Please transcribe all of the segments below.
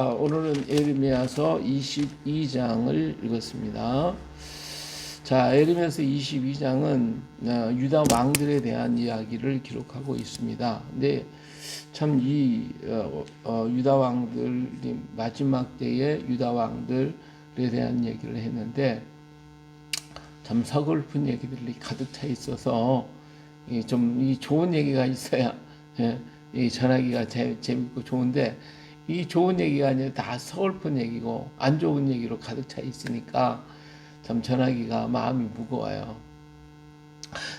오늘은 에르미야서 22장을 읽었습니다. 자, 에르미야서 22장은 유다 왕들에 대한 이야기를 기록하고 있습니다. 근데 참 이 유다 왕들이 마지막 때의 유다 왕들에 대한 얘기를 했는데 참 서글픈 얘기들이 가득 차 있어서 좀 이 좋은 얘기가 있어야 이 전하기가 재밌고 좋은데, 이 좋은 얘기가 아니라 다 서글픈 얘기고 안 좋은 얘기로 가득 차 있으니까 참 전하기가 마음이 무거워요.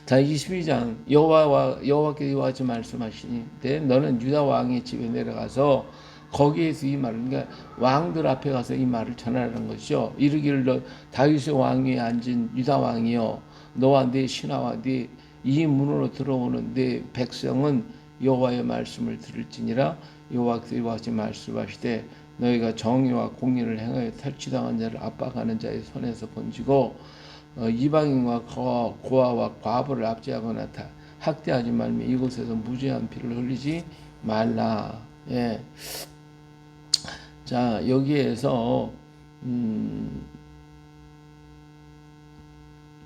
자, 22장 여호와께서 이와 같이 말씀하시는데, 너는 유다 왕의 집에 내려가서 거기에서 이 말을, 그러니까 왕들 앞에 가서 이 말을 전하라는 것이죠. 이르기를, 너 다윗의 왕위에 앉은 유다 왕이여, 너와 네 신하와 네 이 문으로 들어오는 네 백성은 여호와의 말씀을 들을지니라. 여호와께서 이와 같이 말씀하시되, 너희가 정의와 공의를 행하여 탈취당한 자를 압박하는 자의 손에서 건지고 이방인과 고아와 과부를 압제하거나 학대하지 말며 이곳에서 무죄한 피를 흘리지 말라. 예. 자, 여기에서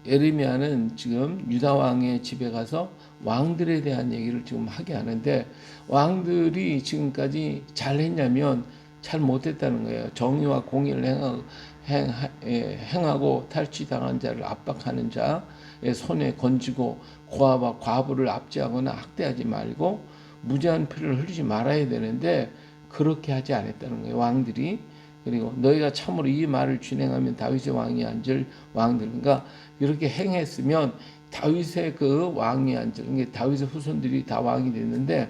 에르미야는 지금 유다 왕의 집에 가서 왕들에 대한 얘기를 지금 하게 하는데, 왕들이 지금까지 잘 했냐면 잘 못했다는 거예요. 정의와 공의를 행하고 탈취당한 자를 압박하는 자의 손에 건지고 고아와 과부를 압제하거나 학대하지 말고 무죄한 피를 흘리지 말아야 되는데, 그렇게 하지 않았다는 거예요, 왕들이. 그리고 너희가 참으로 이 말을 준행하면 다윗의 왕이 앉을 왕들, 그러니까 이렇게 행했으면 다윗의 그 왕이 앉을, 그러니까 다윗의 후손들이 다 왕이 됐는데,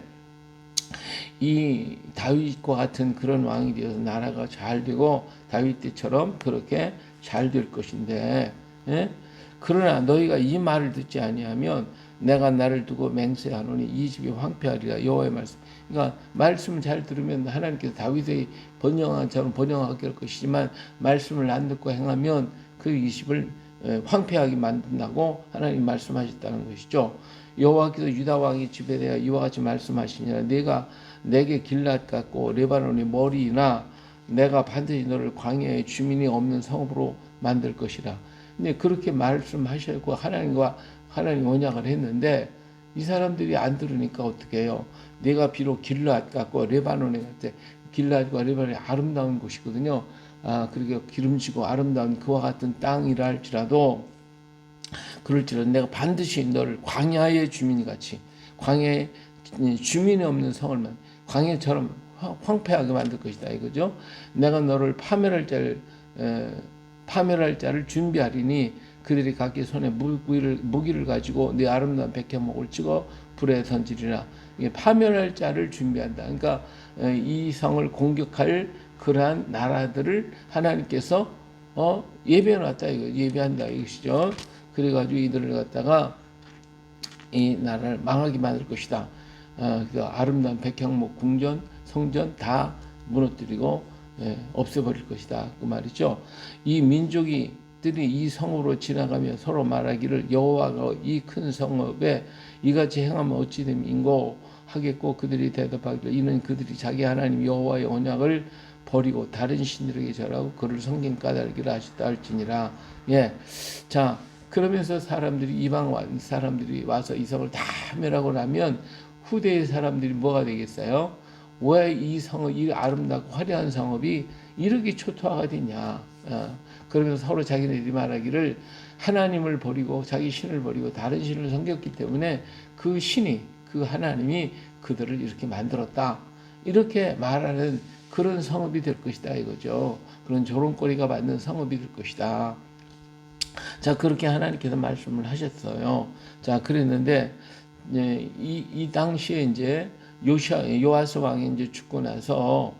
이 다윗과 같은 그런 왕이 되어서 나라가 잘 되고 다윗 때처럼 그렇게 잘 될 것인데, 예? 그러나 너희가 이 말을 듣지 아니하면 내가 나를 두고 맹세하노니 이 집이 황폐하리라. 여호와의 말씀. 그러니까 말씀을 잘 들으면 하나님께서 다윗의 번영한 자로 번영하게 할 것이지만, 말씀을 안 듣고 행하면 그 이 집을 황폐하게 만든다고 하나님 말씀하셨다는 것이죠. 여호와께서 유다 왕의 집에 대하여 이와 같이 말씀하시니라. 내가 내게 길랏 같고 레바논의 머리나 내가 반드시 너를 광야의 주민이 없는 성읍으로 만들 것이라. 근데 그렇게 말씀하셨고 하나님 언약을 했는데, 이 사람들이 안 들으니까 어떻게 해요? 내가 비록 길랏 같고 레바논에 갔을 때, 길랏과 레바논이 아름다운 곳이거든요. 그렇게 기름지고 아름다운 그와 같은 땅이라 할지라도, 그럴지라도 내가 반드시 너를 광야의 주민이 같이, 광야에 주민이 없는 성을 광야처럼 황폐하게 만들 것이다 이거죠. 내가 너를 파멸할 자를 준비하리니 그들이 각기 손에 무기를 가지고 네 아름다운 백향목을 찍어 불에 던지리라. 이게 파멸할 자를 준비한다. 그러니까 이 성을 공격할 그러한 나라들을 하나님께서 예배해 놨다 이거, 예배한다 이것이죠. 그래가지고 이들을 갖다가 이 나라를 망하게 만들 것이다. 그 아름다운 백향목 궁전, 성전 다 무너뜨리고 없애버릴 것이다 그 말이죠. 이 민족들이 이 성으로 지나가며 서로 말하기를, 여호와가 이 큰 성읍에 이같이 행하면 어찌 됨인고 하겠고, 그들이 대답하기를, 이는 그들이 자기 하나님 여호와의 언약을 버리고 다른 신들에게 절하고 그를 섬긴 까닭이라 하셨다 할지니라. 예. 자, 그러면서 이방 사람들이 와서 이 성을 다 멸하고 나면 후대의 사람들이 뭐가 되겠어요? 왜 이 성읍, 이 아름답고 화려한 성읍이 이렇게 초토화가 됐냐? 그러면서 서로 자기네들이 말하기를, 하나님을 버리고 자기 신을 버리고 다른 신을 섬겼기 때문에 그 신이, 그 하나님이 그들을 이렇게 만들었다. 이렇게 말하는 그런 성읍이 될 것이다 이거죠. 그런 조롱거리가 받는 성읍이 될 것이다. 자, 그렇게 하나님께서 말씀을 하셨어요. 자, 그랬는데 이 당시에 이제 요아스 왕이 이제 죽고 나서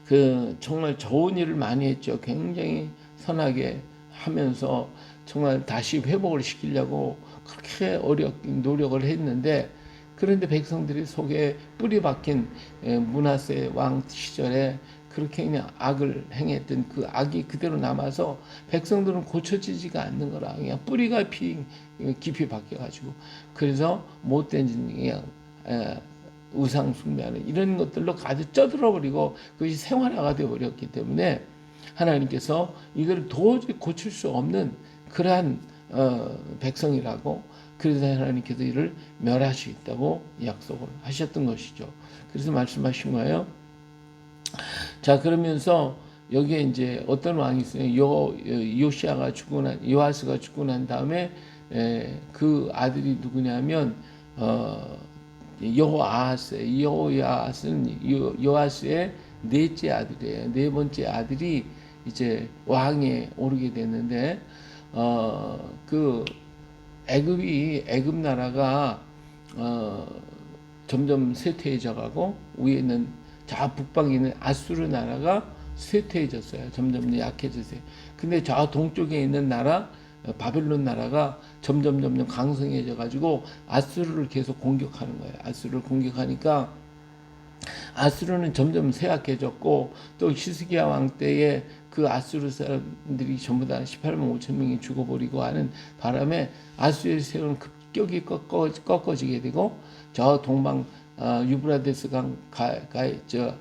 그 정말 좋은 일을 많이 했죠. 굉장히 선하게 하면서 정말 다시 회복을 시키려고 그렇게 노력을 했는데, 그런데 백성들이 속에 뿌리 박힌 므낫세 왕 시절에 그렇게 그냥 악을 행했던 그 악이 그대로 남아서 백성들은 고쳐지지가 않는 거라. 그냥 뿌리가 깊이 박혀가지고, 그래서 못된 그냥 우상 숭배하는 이런 것들로 가득 쪄들어 버리고 그것이 생활화가 되어 버렸기 때문에 하나님께서 이걸 도저히 고칠 수 없는 그러한 백성이라고, 그래서 하나님께서 이를 멸하시겠다고 약속을 하셨던 것이죠. 그래서 말씀하신 거예요. 자, 그러면서 여기에 이제 어떤 왕이 있어요. 요시아가 죽고 난, 요아스가 죽고 난 다음에 그 아들이 누구냐면 여호아하스. 여호아스는 요아스의 넷째 아들이에요. 네 번째 아들이 이제 왕에 오르게 됐는데 그 애굽 나라가 점점 쇠퇴해져 가고 위에 있는 저 북방에 있는 아수르 나라가 쇠퇴해졌어요. 점점 약해졌어요. 근데 저 동쪽에 있는 나라 바벨론 나라가 점점 강성해져 가지고 아수르를 계속 공격하는 거예요. 아수르를 공격하니까 아수르는 점점 쇠약해졌고, 또 히스기야 왕 때에 그 아수르 사람들이 전부 다 18만 5천 명이 죽어버리고 하는 바람에 아수르의 세력은 급격히 꺾어지게 되고, 저 동방 유브라데스 강 저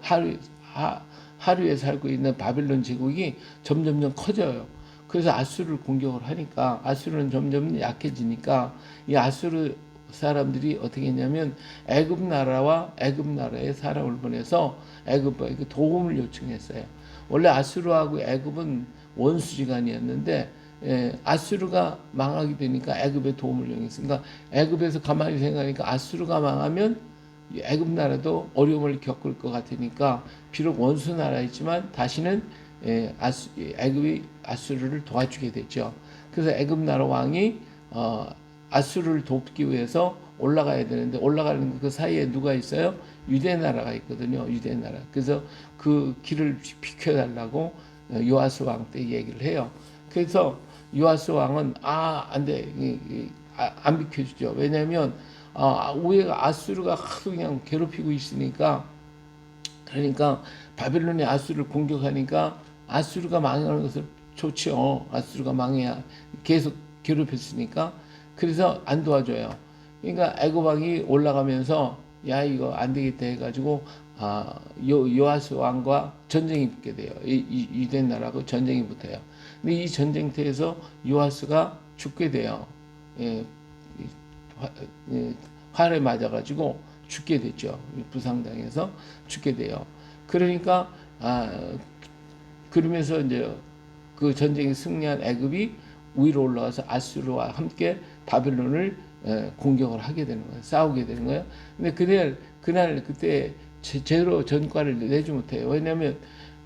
하류에 살고 있는 바벨론 제국이 점점 커져요. 그래서 아수르를 공격을 하니까 아수르는 점점 약해지니까 이 아수르 사람들이 어떻게 했냐면 애굽 나라의 사람을 보내서 애굽에게 도움을 요청했어요. 원래 아수르하고 애굽은 원수지간이었는데 아수르가 망하게 되니까 애굽에 도움을 요청했으니까, 애굽에서 가만히 생각하니까 아수르가 망하면 애굽 나라도 어려움을 겪을 것 같으니까 비록 원수 나라이지만 다시는 애굽이 아수르를 도와주게 됐죠. 그래서 애굽 나라 왕이 아수르를 돕기 위해서 올라가야 되는데, 올라가는 그 사이에 누가 있어요? 유대 나라가 있거든요. 유대 나라. 그래서 그 길을 비켜달라고 요아스 왕 때 얘기를 해요. 그래서 요아스 왕은 안 돼. 안 비켜주죠. 왜냐하면 위에가 아수르가 하도 그냥 괴롭히고 있으니까, 그러니까 바벨론이 아수르를 공격하니까 아수르가 망하는 것을 좋죠. 아수르가 망해야, 계속 괴롭혔으니까. 그래서 안 도와줘요. 그러니까 애굽 왕이 올라가면서 야, 이거 안 되겠다 해가지고 요아스 왕과 전쟁이 붙게 돼요. 유대 나라하고 전쟁이 붙어요. 근데 이 전쟁터에서 요아스가 죽게 돼요. 활에 맞아가지고 죽게 됐죠. 부상당해서 죽게 돼요. 그러니까 그러면서 이제 그 전쟁에 승리한 애굽이 위로 올라와서 아수르와 함께 바벨론을 공격을 하게 되는 거예요. 싸우게 되는 거예요. 근데 그때 제대로 전과를 내지 못해요. 왜냐하면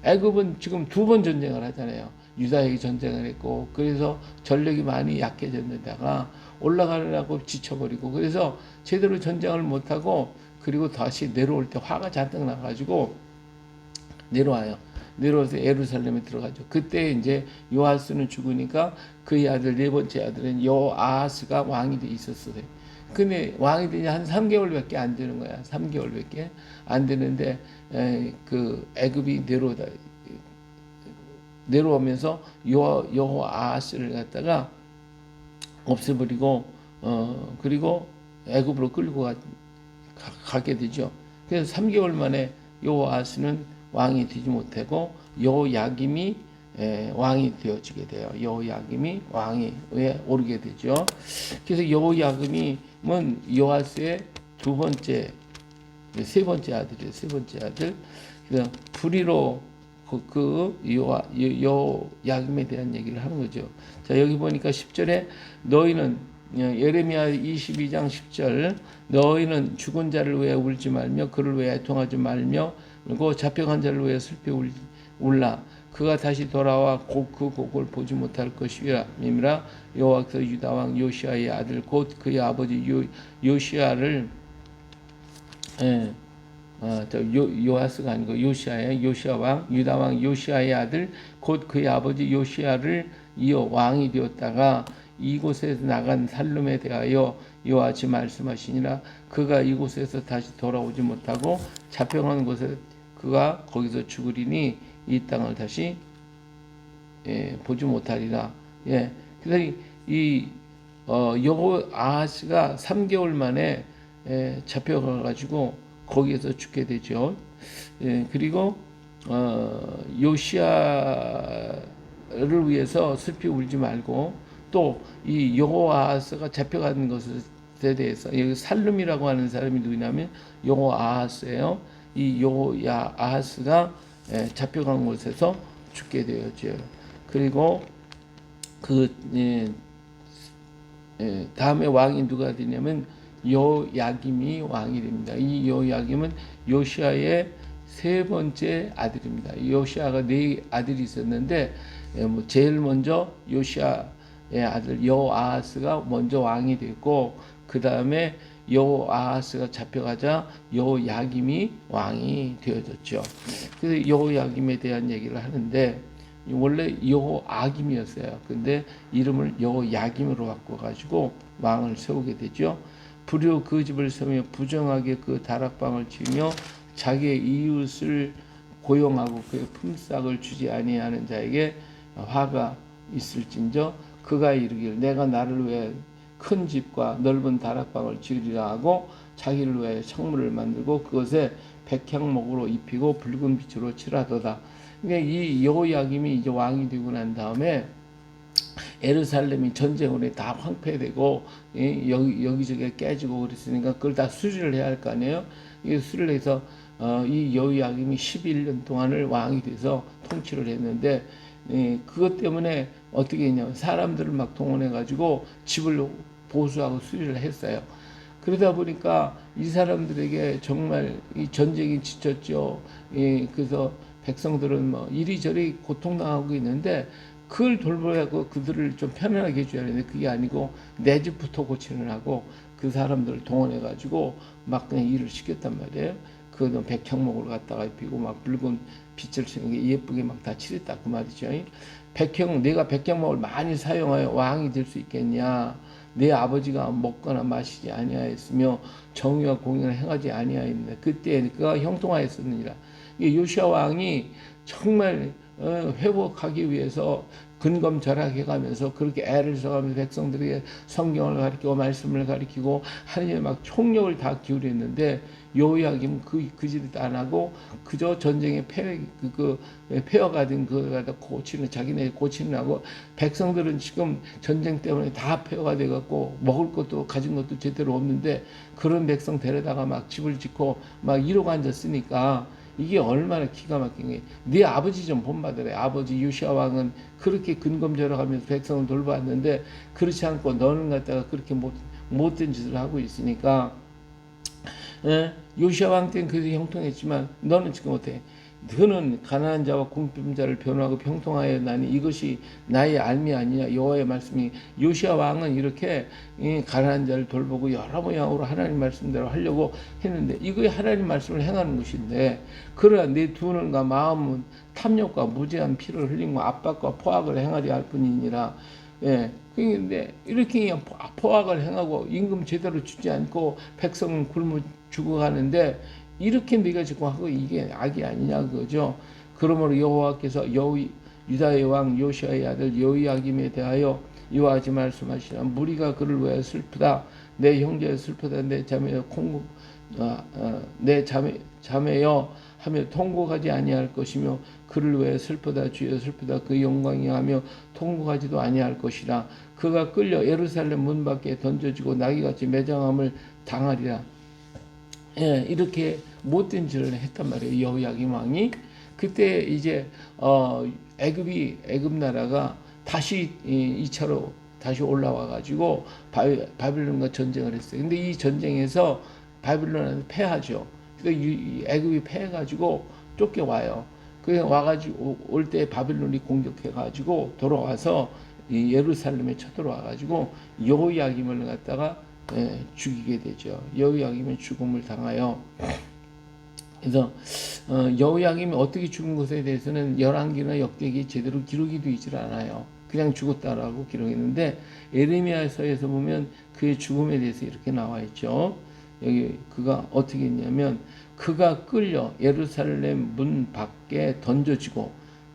애굽은 지금 2번 전쟁을 하잖아요. 유다에게 전쟁을 했고, 그래서 전력이 많이 약해졌는데다가 올라가려고 지쳐버리고, 그래서 제대로 전쟁을 못하고, 그리고 다시 내려올 때 화가 잔뜩 나가지고 내려와요. 내려와서 예루살렘에 들어가죠. 그때 이제 요아스는 죽으니까 그의 아들, 네 번째 아들은 요아스가 왕이 돼 있었어요. 근데 왕이 되니 한 3개월밖에 안 되는 거야. 3개월밖에 안 되는데 그 애굽이 내려오면서 여호아스를 갖다가 없애버리고 그리고 애굽으로 끌고 가게 되죠. 그래서 3개월 만에 여호아스는 왕이 되지 못하고 여호야김이 왕이 되어지게 돼요. 여호야김이 왕위에 오르게 되죠. 그래서 여호야김은 요아스의 세 번째 아들이에요. 세 번째 아들. 그래서 불의로 여호야김에 대한 얘기를 하는 거죠. 자, 여기 보니까 10절에 너희는, 예레미야 22장 10절, 너희는 죽은 자를 위해 울지 말며 그를 위해 애통하지 말며 그리고 잡혀간 자를 위해 슬피 울라. 그가 다시 돌아와 곧 그 곡을 보지 못할 것이라. 여호와께서 유다 왕 요시아의 아들 곧 그의 아버지 요시아를 요아스가 아니고 요시아 왕, 유다 왕 요시아의 아들 곧 그의 아버지 요시아를 이어 왕이 되었다가 이곳에서 나간 살룸에 대하여 여호와 같이 말씀하시니라. 그가 이곳에서 다시 돌아오지 못하고 잡혀간 곳에 그가 거기서 죽으리니 이 땅을 다시 보지 못하리라. 그래서 여호아스가 3개월 만에 잡혀가가지고 거기에서 죽게 되죠. 예, 그리고 요시야를 위해서 슬피 울지 말고 또 이 여호아하스가 잡혀가는 것에 대해서 여기 살룸이라고 하는 사람이 누구냐면 여호아하스예요. 이 여호야아하스가 잡혀간 곳에서 죽게 되었죠. 그리고 그 다음에 왕이 누가 되냐면 요야김이 왕이 됩니다. 이 요야김은 요시아의 세 번째 아들입니다. 요시아가 네 아들이 있었는데 제일 먼저 요시아의 아들 여호아하스가 먼저 왕이 됐고 그 다음에 여호아하스가 잡혀가자 여호야김이 왕이 되어졌죠. 그래서 여호야김에 대한 얘기를 하는데 원래 여호아김이었어요. 근데 이름을 여호야김으로 바꿔가지고 왕을 세우게 되죠. 불효 그 집을 세우며 부정하게 그 다락방을 치며 자기의 이웃을 고용하고 그의 품삯을 주지 아니하는 자에게 화가 있을진저 그가 이르기를 내가 나를 위해 큰 집과 넓은 다락방을 지으리라 하고 자기를 위해 창문을 만들고 그것에 백향목으로 입히고 붉은 빛으로 칠하도다. 그러니까 이 여호야김이 이제 왕이 되고 난 다음에 예루살렘이 전쟁으로 다 황폐되고 여기저기 깨지고 그랬으니까 그걸 다 수리를 해야 할 거 아니에요. 이 수리를 해서 이 여호야김이 11년 동안을 왕이 돼서 통치를 했는데 그것 때문에 어떻게 했냐면 사람들을 막 동원해 가지고 집을 보수하고 수리를 했어요. 그러다 보니까 이 사람들에게 정말 이 전쟁이 지쳤죠. 그래서 백성들은 뭐 이리저리 고통당하고 있는데 그걸 돌보라고 그들을 좀 편안하게 해줘야 되는데 그게 아니고 내 집부터 고치는 하고 그 사람들을 동원해 가지고 막 그냥 일을 시켰단 말이에요. 그 백향목을 갖다가 입히고 막 붉은 빛을 치는 게 예쁘게 막 다 칠했다 그 말이죠. 내가 백향목을 많이 사용하여 왕이 될 수 있겠냐? 내 아버지가 먹거나 마시지 아니하였으며 정의와 공의를 행하지 아니하였느냐. 그때 그가 형통하였었느니라. 요시아 왕이 정말 회복하기 위해서 근검절약해가면서 그렇게 애를 써가면서 백성들에게 성경을 가르치고 말씀을 가르치고 하나님의 막 총력을 다 기울였는데 여호야김은 그 짓도 안 하고 그저 전쟁에 폐허가 된 그걸 갖다 고치는 자기네 고치는 하고 백성들은 지금 전쟁 때문에 다 폐허가 돼갖고 먹을 것도 가진 것도 제대로 없는데 그런 백성 데려다가 막 집을 짓고 막 이러고 앉았으니까 이게 얼마나 기가 막힌 게, 네 아버지 좀 본받으래. 아버지 요시아 왕은 그렇게 근검절약하면서 백성을 돌봤는데 그렇지 않고 너는 갖다가 그렇게 못된 짓을 하고 있으니까 요시아 왕 때는 그래도 형통했지만 너는 지금 어때? 너는 가난한 자와 궁핍자를 변호하고 평통하여 나니 이것이 나의 알미 아니냐. 여호와의 말씀이 요시아 왕은 이렇게 가난한 자를 돌보고 여러 모양으로 하나님 말씀대로 하려고 했는데 이거에 하나님 말씀을 행하는 것인데 그러나 내 두 눈과 마음은 탐욕과 무제한 피를 흘리고 압박과 포악을 행하려 할 뿐이니라. 예. 그런데 이렇게 그냥 포악을 행하고 임금 제대로 주지 않고 백성은 굶어 죽어가는데 이렇게 네가 지금 하고 이게 악이 아니냐 그거죠. 그러므로 여호와께서 유다의 왕 요시아의 아들 여호야김에 대하여 이와 같이 말씀하시라. 무리가 그를 위하여 슬프다. 내 형제여 슬프다. 내 자매여 내 자매여 하며 통곡하지 아니할 것이며 그를 위하여 슬프다. 주여 슬프다. 그 영광이 하며 통곡하지도 아니할 것이라. 그가 끌려 예루살렘 문 밖에 던져지고 나귀같이 매장함을 당하리라. 예, 이렇게 못된 짓을 했단 말이에요. 여호야김 왕이. 그때 이제 애굽 나라가 다시 2차로 다시 올라와 가지고 바빌론과 전쟁을 했어요. 근데 이 전쟁에서 바빌론은 패하죠. 그러니까 애굽이 패해 가지고 쫓겨와요. 그래서 와가지고 올 때 바빌론이 공격해 가지고 돌아와서 예루살렘에 쳐들어와 가지고 여호야김을 갖다가 죽이게 되죠. 여호야김은 죽음을 당하여. 그래서 여호야김이 어떻게 죽은 것에 대해서는 열왕기나 역대기 제대로 기록이 되질 않아요. 그냥 죽었다라고 기록했는데 에레미야서에서 보면 그의 죽음에 대해서 이렇게 나와 있죠. 여기 그가 어떻게 했냐면 그가 끌려 예루살렘 문 밖에 던져지고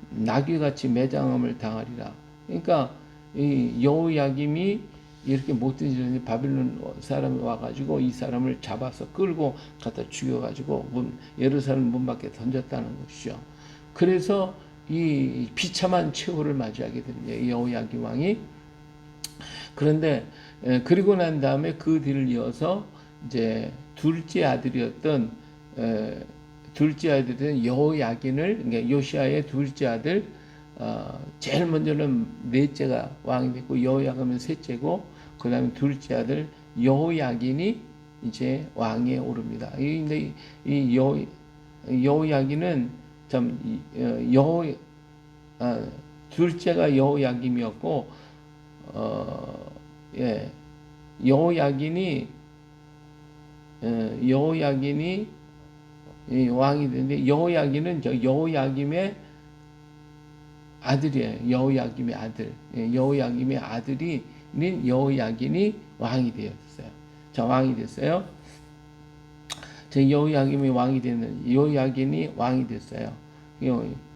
나귀같이 매장함을 당하리라. 그러니까 이 여호야김이 이렇게 못된 일은 바빌론 사람이 와가지고 이 사람을 잡아서 끌고 갖다 죽여가지고 예루살렘 문 밖에 던졌다는 것이죠. 그래서 이 비참한 최후를 맞이하게 됩니다. 여호야김 왕이. 그런데 그리고 난 다음에 그 뒤를 이어서 이제 둘째 아들이었던 여호야긴을, 그러니까 요시아의 둘째 아들, 제일 먼저는 넷째가 왕이 됐고 여호야김은 셋째고 그 다음에 둘째 아들 여호야긴이 이제 왕에 오릅니다. 근데 이 여호야긴은 참 둘째가 여호야김이었고 여호야긴이 왕이 되는데 여호야긴은 여호야김의 아들이에요. 여호야김의 아들. 여호야김의 아들인 여호야긴이 왕이 되었어요. 자, 왕이 됐어요. 여호야김이 왕이 되는 여호야긴이 왕이 됐어요.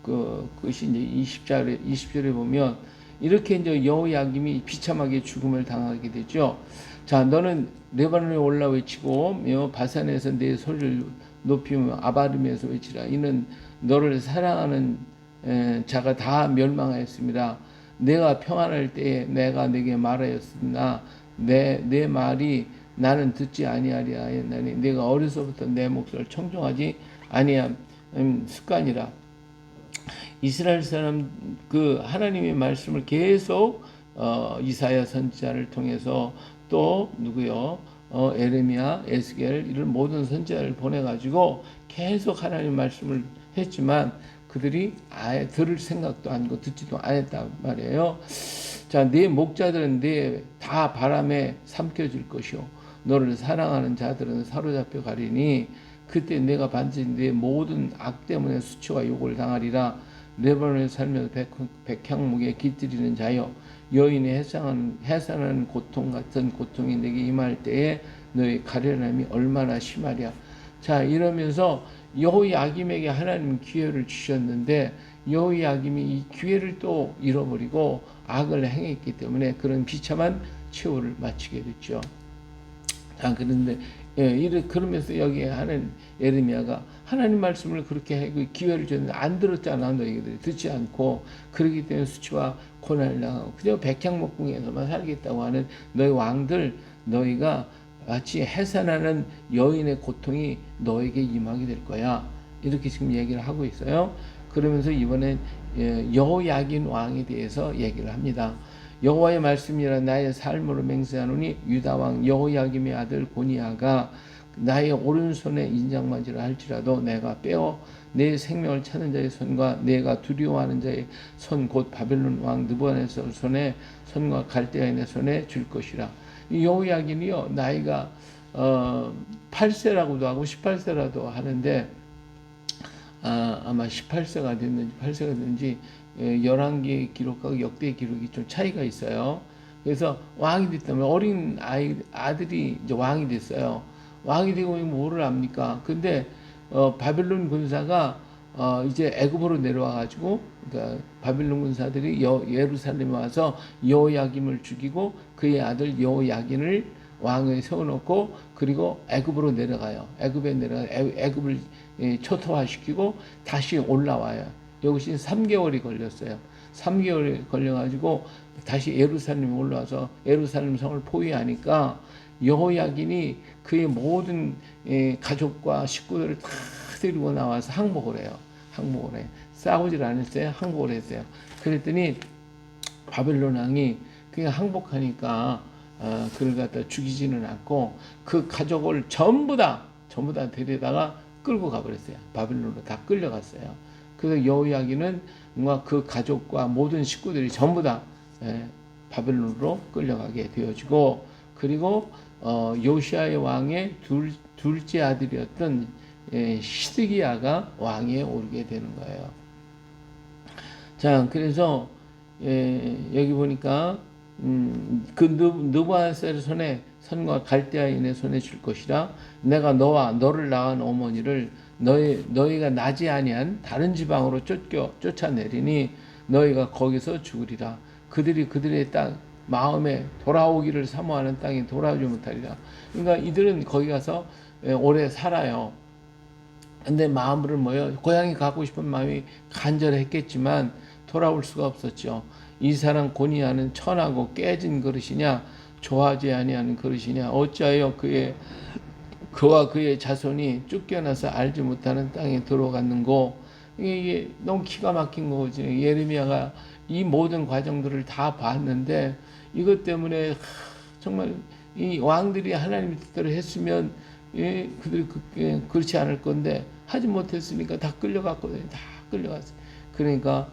그것이 이제 20절에 보면 이렇게 이제 여호야김이 비참하게 죽음을 당하게 되죠. 자, 너는 레바논에 올라 외치고 바산에서 내 소리를 높이며 아바림에서 외치라. 이는 너를 사랑하는 자가 다 멸망하였습니다. 내가 평안할 때에 내가 내게 말하였으나 내 말이 나는 듣지 아니하리하였나니 내가 어려서부터 내 목소리를 청종하지 아니한 습관이라. 이스라엘 사람 그 하나님의 말씀을 계속 이사야 선지자를 통해서 또 누구요? 에레미야, 에스겔 이런 모든 선지자를 보내가지고 계속 하나님 말씀을 했지만 그들이 아예 들을 생각도 아니고 듣지도 않았단 말이에요. 자, 네 목자들은 다 바람에 삼켜질 것이요 너를 사랑하는 자들은 사로잡혀 가리니 그때 내가 반드시 네 모든 악 때문에 수치와 욕을 당하리라. 레바논에 살면서 백향목에 깃들이는 자여 여인의 해산하는 고통 같은 고통이 내게 임할 때에 너의 가련함이 얼마나 심하랴. 자, 이러면서 여호야김에게 하나님 기회를 주셨는데 여호야김이 이 기회를 또 잃어버리고 악을 행했기 때문에 그런 비참한 최후를 마치게 됐죠. 자, 그런데 그러면서 여기에 하는 예레미야가 하나님 말씀을 그렇게 하고 기회를 줬는데 안 들었잖아. 너희들이 듣지 않고 그러기 때문에 수치와 고난을 당하고 그저 백향목궁에서만 살겠다고 하는 너희 왕들, 너희가 마치 해산하는 여인의 고통이 너에게 임하게 될 거야. 이렇게 지금 얘기를 하고 있어요. 그러면서 이번엔 여호야긴 왕에 대해서 얘기를 합니다. 여호와의 말씀이라 나의 삶으로 맹세하노니 유다 왕 여호야김의 아들 고니야가 나의 오른손에 인장만지를 할지라도 내가 빼어 내 생명을 찾는 자의 손과 내가 두려워하는 자의 손 곧 바벨론 왕 느부갓네살 손에 손과 갈대아인의 손에 줄 것이라. 여호야긴이요 나이가 8세라고도 하고 18세라도 하는데 아마 18세가 됐는지 8세가 됐는지 11개 기록하고 역대 기록이 좀 차이가 있어요. 그래서 왕이 됐다면 어린 아들이 이제 왕이 됐어요. 왕이 되고 뭐를 압니까? 근데 바벨론 군사가 이제 애굽으로 내려와 가지고 그러니까 바벨론 군사들이 예루살렘에 와서 여호야김을 죽이고 그의 아들 여호야긴을 왕에 세워놓고 그리고 애굽으로 내려가요. 애굽을 초토화시키고 다시 올라와요. 이것이 3개월이 걸렸어요. 3개월이 걸려가지고 다시 예루살렘에 올라와서 예루살렘 성을 포위하니까 여호야긴이 그의 모든 가족과 식구들을 다 데리고 나와서 항복을 해요. 항복을 해. 싸우질 않았어요. 항복을 했어요. 그랬더니 바벨론 왕이 그냥 항복하니까 그를 갖다 죽이지는 않고 그 가족을 전부 다 데려다가 끌고 가버렸어요. 바벨론으로 다 끌려갔어요. 그래서 여호야긴은 뭔가 그 가족과 모든 식구들이 전부 다 바벨론으로 끌려가게 되어지고 그리고 요시아의 왕의 둘째 아들이었던 시드기야가 왕위에 오르게 되는 거예요. 자, 그래서 여기 보니까 그 느부갓네살 손에 손과 갈대아인의 손에 줄 것이라. 내가 너와 너를 낳은 어머니를 너희가 나지 아니한 다른 지방으로 쫓아내리니 너희가 거기서 죽으리라. 그들이 그들의 마음에 돌아오기를 사모하는 땅에 돌아오지 못하리라. 그러니까 이들은 거기 가서 오래 살아요. 근데 마음으로 뭐요? 고향에 가고 싶은 마음이 간절했겠지만 돌아올 수가 없었죠. 이 사람 고니하는 천하고 깨진 그릇이냐, 좋아하지 아니하는 그릇이냐, 어찌하여 그와 그의 자손이 쫓겨나서 알지 못하는 땅에 들어갔는고. 이게 너무 기가 막힌 거죠. 예레미야가 이 모든 과정들을 다 봤는데 이것 때문에 정말 이 왕들이 하나님 뜻대로 했으면 그들이 그렇지 않을 건데 하지 못했으니까 다 끌려갔거든요. 다 끌려갔어요. 그러니까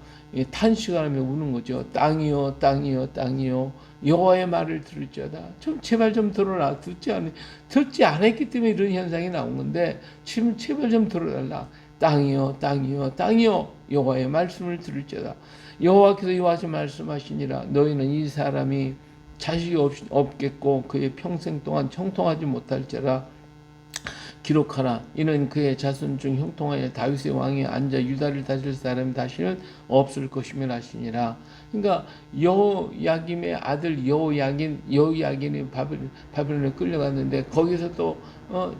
탄식하며 우는 거죠. 땅이요, 땅이요, 땅이요. 여호와의 말을 들을지어다. 좀 제발 좀 들어라. 듣지 않았기 때문에 이런 현상이 나온 건데 지금 제발 좀 들어달라. 땅이요, 땅이요, 땅이요. 여호와의 말씀을 들을지어다. 여호와께서 이와 같이 말씀하시니라. 너희는 이 사람이 자식이 없겠고 그의 평생 동안 형통하지 못할지라. 기록하라. 이는 그의 자손 중 형통하여 다윗의 왕이 앉아 유다를 다스릴 사람이 다시는 없을 것이며 하시니라. 그러니까 여호야김의 아들 여호야긴이 바벨론에 끌려갔는데 거기서 또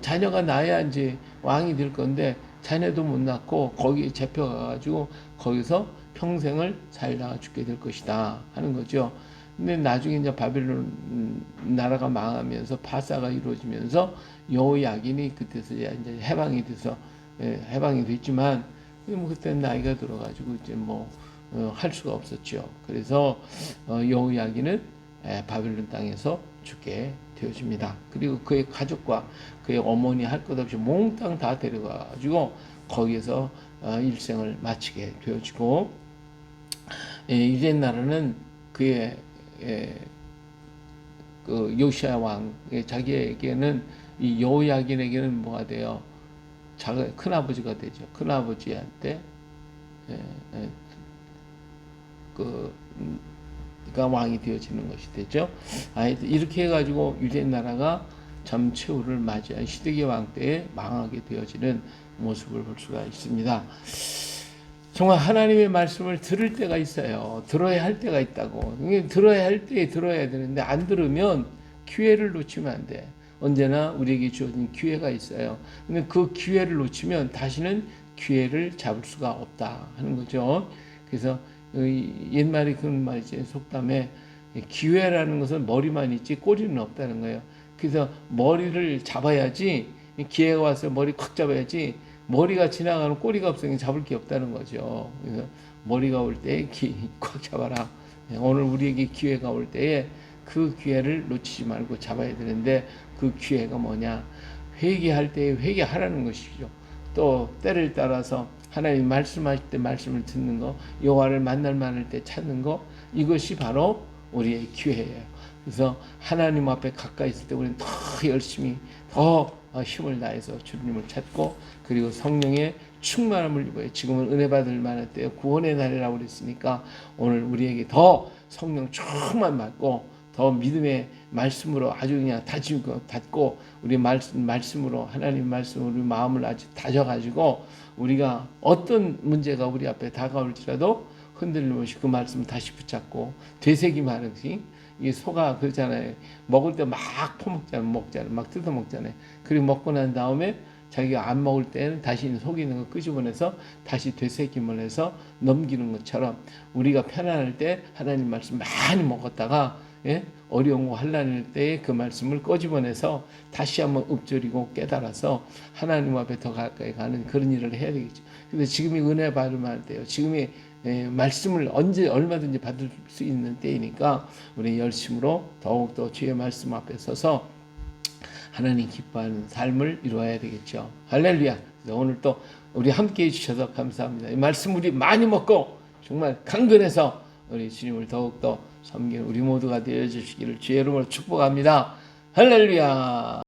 자녀가 나야 이제 왕이 될 건데 자녀도 못 낳고 거기에 잡혀가가지고 거기서 평생을 살다가 죽게 될 것이다 하는 거죠. 근데 나중에 이제 바벨론 나라가 망하면서 파사가 이루어지면서 여호야긴이 그때서 이제 해방이 돼서 해방이 됐지만 뭐 그때 나이가 들어가지고 이제 뭐 할 수가 없었죠. 그래서 여호야긴은 바벨론 땅에서 죽게 되어집니다. 그리고 그의 가족과 그의 어머니 할 것 없이 몽땅 다 데려가지고 거기에서 일생을 마치게 되어지고 유대 나라는 그의 그 요시야 왕 자기에게는 이 여호야긴에게는 뭐가 돼요? 큰 아버지가 되죠. 큰 아버지한테 그가 왕이 되어지는 것이 되죠. 이렇게 해가지고 유대 나라가 점체후를 맞이한 시드기 왕 때에 망하게 되어지는 모습을 볼 수가 있습니다. 정말 하나님의 말씀을 들을 때가 있어요. 들어야 할 때가 있다고. 들어야 할 때에 들어야 되는데 안 들으면 기회를 놓치면 안 돼. 언제나 우리에게 주어진 기회가 있어요. 근데 그 기회를 놓치면 다시는 기회를 잡을 수가 없다 하는 거죠. 그래서 옛말에 그런 말이지, 속담에 기회라는 것은 머리만 있지 꼬리는 없다는 거예요. 그래서 머리를 잡아야지, 기회가 와서 머리 콱 잡아야지, 머리가 지나가는 꼬리가 없으니 잡을 게 없다는 거죠. 그래서 머리가 올 때에 꽉 잡아라. 오늘 우리에게 기회가 올 때에 그 기회를 놓치지 말고 잡아야 되는데 그 기회가 뭐냐? 회개할 때에 회개하라는 것이죠. 또 때를 따라서 하나님 말씀하실 때 말씀을 듣는 거, 여호와를 만날 만할 때 찾는 거, 이것이 바로 우리의 기회예요. 그래서 하나님 앞에 가까이 있을 때 우리는 더 열심히 더 힘을 다해서 주님을 찾고, 그리고 성령의 충만함을 입어요. 지금은 은혜 받을 만할 때 구원의 날이라고 그랬으니까 오늘 우리에게 더 성령 충만 받고 더 믿음의 말씀으로 아주 그냥 닫고 우리 말씀으로, 하나님 말씀으로 우리 마음을 아주 다져가지고 우리가 어떤 문제가 우리 앞에 다가올지라도 흔들림 없이 그 말씀을 다시 붙잡고 되새김하는 것이, 이게 소가 그렇잖아요. 먹을 때 막 먹잖아요. 막 뜯어 먹잖아요. 그리고 먹고 난 다음에 자기가 안 먹을 때는 다시 속에 있는 거 끄집어내서 다시 되새김을 해서 넘기는 것처럼 우리가 편안할 때 하나님 말씀 많이 먹었다가 어려운 거 환난일 때에 그 말씀을 꺼집어내서 다시 한번 읊조리고 깨달아서 하나님 앞에 더 가까이 가는 그런 일을 해야 되겠죠. 근데 지금이 은혜 받을 만할 때요. 지금이 말씀을 언제 얼마든지 받을 수 있는 때이니까 우리 열심으로 더욱더 주의 말씀 앞에 서서 하나님 기뻐하는 삶을 이루어야 되겠죠. 할렐루야. 오늘 또 우리 함께 해주셔서 감사합니다. 이 말씀 우리 많이 먹고 정말 강건해서 우리 주님을 더욱더 섬기는 우리 모두가 되어주시기를 주의 이름으로 축복합니다. 할렐루야.